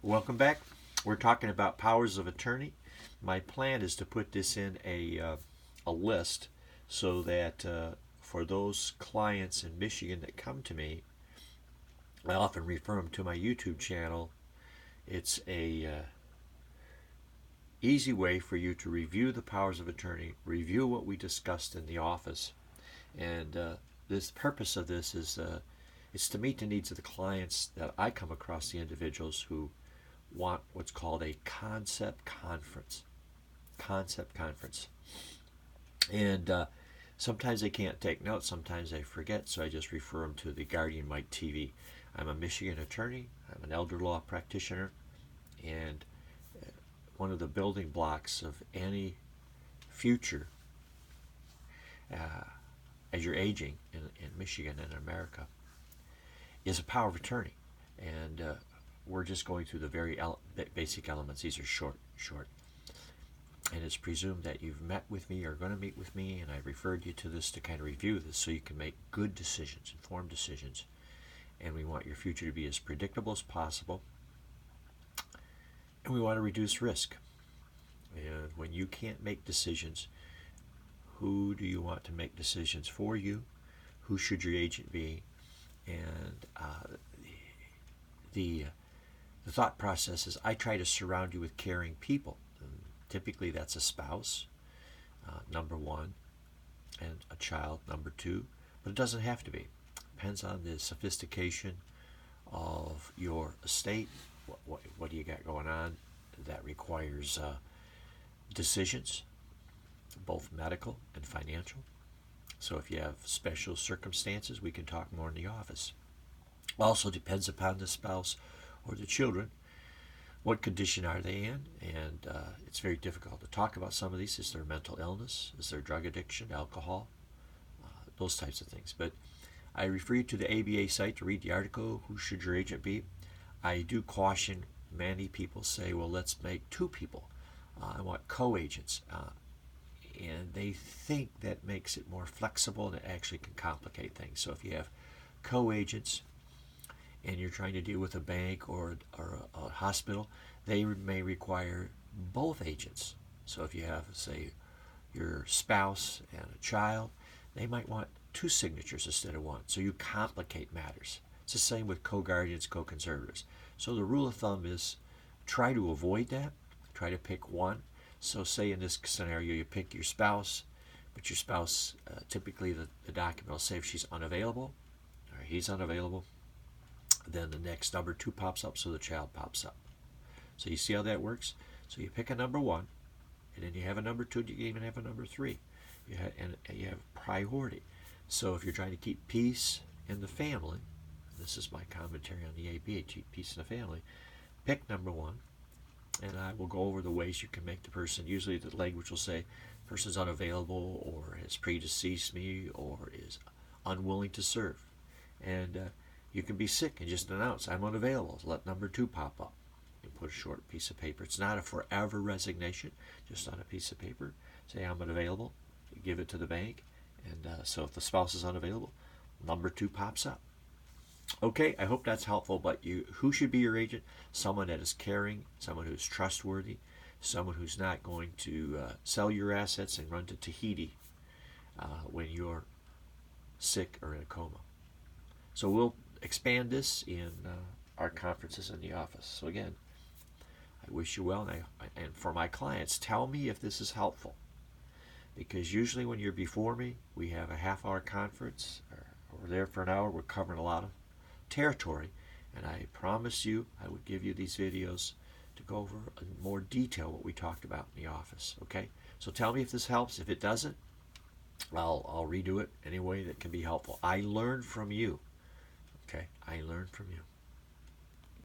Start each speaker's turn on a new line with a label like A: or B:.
A: Welcome back. We're talking about powers of attorney. My plan is to put this in a list so that for those clients in Michigan that come to me, I often refer them to my YouTube channel. It's a easy way for you to review the powers of attorney, review what we discussed in the office, and this purpose of this is it's to meet the needs of the clients that I come across, the individuals who want what's called a concept conference. Concept conference. And sometimes they can't take notes, sometimes they forget, so I just refer them to the Guardian Mike TV. I'm a Michigan attorney, I'm an elder law practitioner, and one of the building blocks of any future as you're aging in Michigan and America is a power of attorney. And we're just going through the very basic elements. These are short. And it's presumed that you've met with me or are going to meet with me, and I referred you to this to kind of review this so you can make good decisions, informed decisions. And we want your future to be as predictable as possible. And we want to reduce risk. And when you can't make decisions, who do you want to make decisions for you? Who should your agent be? And the thought process is I try to surround you with caring people. And typically that's a spouse, number one, and a child, number two. But it doesn't have to be. Depends on the sophistication of your estate. What do you got going on that requires decisions, both medical and financial. So if you have special circumstances, we can talk more in the office. Also depends upon the spouse or the children. What condition are they in? And it's very difficult to talk about some of these. Is there mental illness? Is there drug addiction, alcohol? Those types of things. But I refer you to the ABA site to read the article, Who Should Your Agent Be? I do caution, many people say, well, let's make two people. I want co-agents. And they think that makes it more flexible, and it actually can complicate things. So if you have co-agents and you're trying to deal with a bank or a hospital, they may require both agents. So if you have, say, your spouse and a child, they might want two signatures instead of one. So you complicate matters. It's the same with co-guardians, co-conservators. So the rule of thumb is try to avoid that. Try to pick one. So say in this scenario you pick your spouse, but your spouse, typically the document will say if she's unavailable or he's unavailable, then the next number two pops up, so the child pops up. So you see how that works? So you pick a number one, and then you have a number two, you even have a number three. And you have priority. So if you're trying to keep peace in the family, this is my commentary on the ABA, keep peace in the family, pick number one, and I will go over the ways you can make the person, usually the language will say, person's unavailable or has predeceased me or is unwilling to serve. And you can be sick and just announce, I'm unavailable. Let number two pop up. You put a short piece of paper. It's not a forever resignation, just on a piece of paper. Say, I'm unavailable. You give it to the bank. And so if the spouse is unavailable, number two pops up. Okay, I hope that's helpful, but who should be your agent? Someone that is caring, someone who's trustworthy, someone who's not going to sell your assets and run to Tahiti when you're sick or in a coma. So we'll expand this in our conferences in the office. So again, I wish you well, and for my clients, tell me if this is helpful. Because usually when you're before me, we have a half-hour conference, or we're there for an hour, we're covering a lot of territory, and I promised you I would give you these videos to go over in more detail what we talked about in the office. Okay, so tell me if this helps. If it doesn't, I'll redo it any way that can be helpful. I learn from you. Okay, I learn from you.